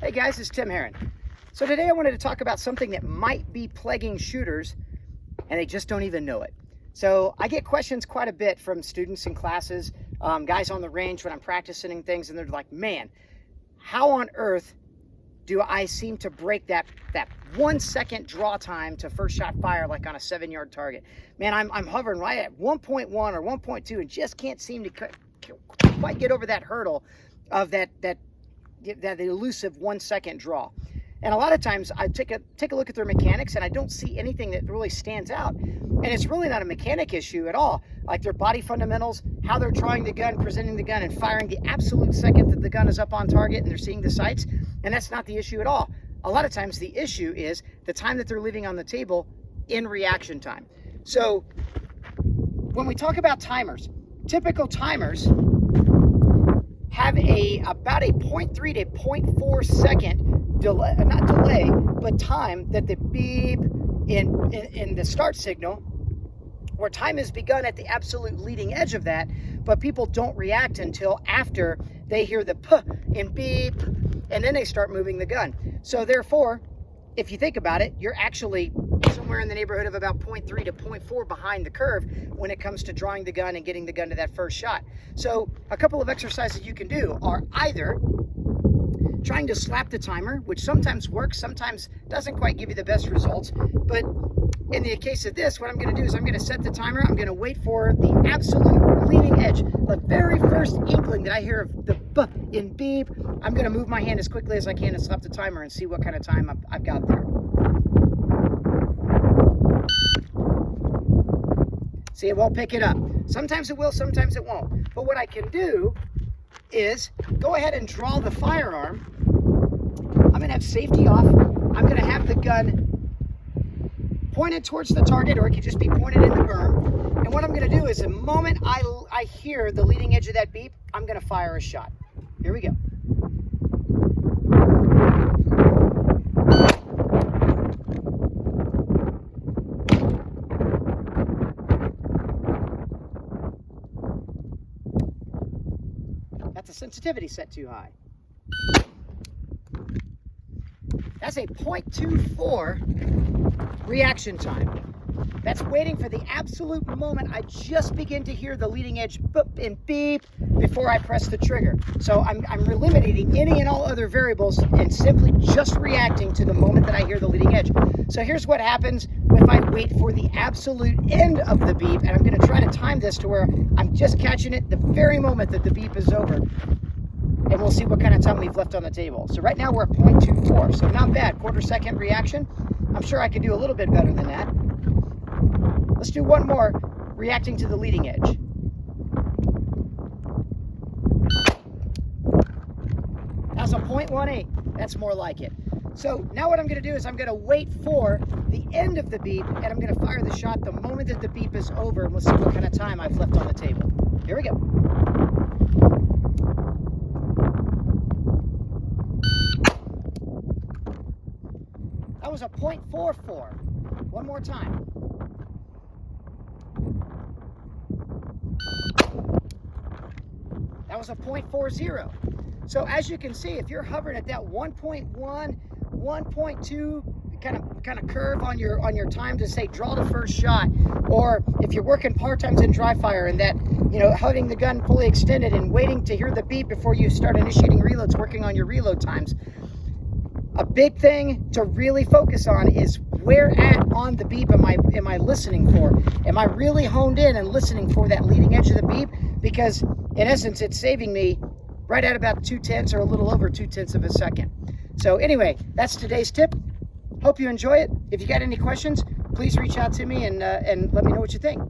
Hey guys, it's Tim Herron. So today I wanted to talk about something that might be plaguing shooters and they just don't even know it. So I get questions quite a bit from students in classes, guys on the range when I'm practicing and things, and they're like, man, how on earth do I seem to break that 1 second draw time to first shot fire like on a 7-yard target? Man, I'm hovering right at 1.1 or 1.2 and just can't seem to quite get over that hurdle of that elusive 1 second draw. And a lot of times I take a look at their mechanics and I don't see anything that really stands out. And it's really not a mechanic issue at all. Like their body fundamentals, how they're drawing the gun, presenting the gun, and firing the absolute second that the gun is up on target and they're seeing the sights. And that's not the issue at all. A lot of times the issue is the time that they're leaving on the table in reaction time. So when we talk about timers, typical timers have about a 0.3 to 0.4 second delay, not delay, but time that the beep in the start signal, where time has begun at the absolute leading edge of that, but people don't react until after they hear the p and beep, and then they start moving the gun. So therefore, if you think about it, you're actually somewhere in the neighborhood of about 0.3 to 0.4 behind the curve when it comes to drawing the gun and getting the gun to that first shot. So a couple of exercises you can do are either trying to slap the timer, which sometimes works, sometimes doesn't quite give you the best results. But in the case of this, what I'm going to do is I'm going to set the timer. I'm going to wait for the absolute leading edge, the very first inkling that I hear of the b in beep. I'm going to move my hand as quickly as I can and slap the timer and see what kind of time I've got there. See, it won't pick it up. Sometimes it will, sometimes it won't. But what I can do is go ahead and draw the firearm. I'm going to have safety off. I'm going to have the gun pointed towards the target, or it could just be pointed in the berm. And what I'm going to do is the moment I hear the leading edge of that beep, I'm going to fire a shot. Here we go. That's a sensitivity set too high. That's a 0.24 reaction time. That's waiting for the absolute moment I just begin to hear the leading edge boop and beep before I press the trigger. So I'm eliminating any and all other variables and simply just reacting to the moment that I hear the leading edge. So here's what happens if I wait for the absolute end of the beep, and I'm going to try to time this to where I'm just catching it the very moment that the beep is over. And we'll see what kind of time we've left on the table. So right now we're at 0.24, so not bad. 1/4 second reaction. I'm sure I could do a little bit better than that. Let's do one more, reacting to the leading edge. That's a 0.18. That's more like it. So now what I'm going to do is I'm going to wait for the end of the beep, and I'm going to fire the shot the moment that the beep is over, and we'll see what kind of time I've left on the table. Here we go. That was a 0.44. One more time. That was a 0.40. So as you can see, if you're hovering at that 1.1, 1.2 kind of curve on your time to say draw the first shot, or if you're working part-times in dry fire and that, you know, holding the gun fully extended and waiting to hear the beep before you start initiating reloads, working on your reload times, a big thing to really focus on is where at on the beep am I listening for? Am I really honed in and listening for that leading edge of the beep? Because in essence, it's saving me right at about 0.2 or a little over 0.2 of a second. So anyway, that's today's tip. Hope you enjoy it. If you got any questions, please reach out to me and let me know what you think.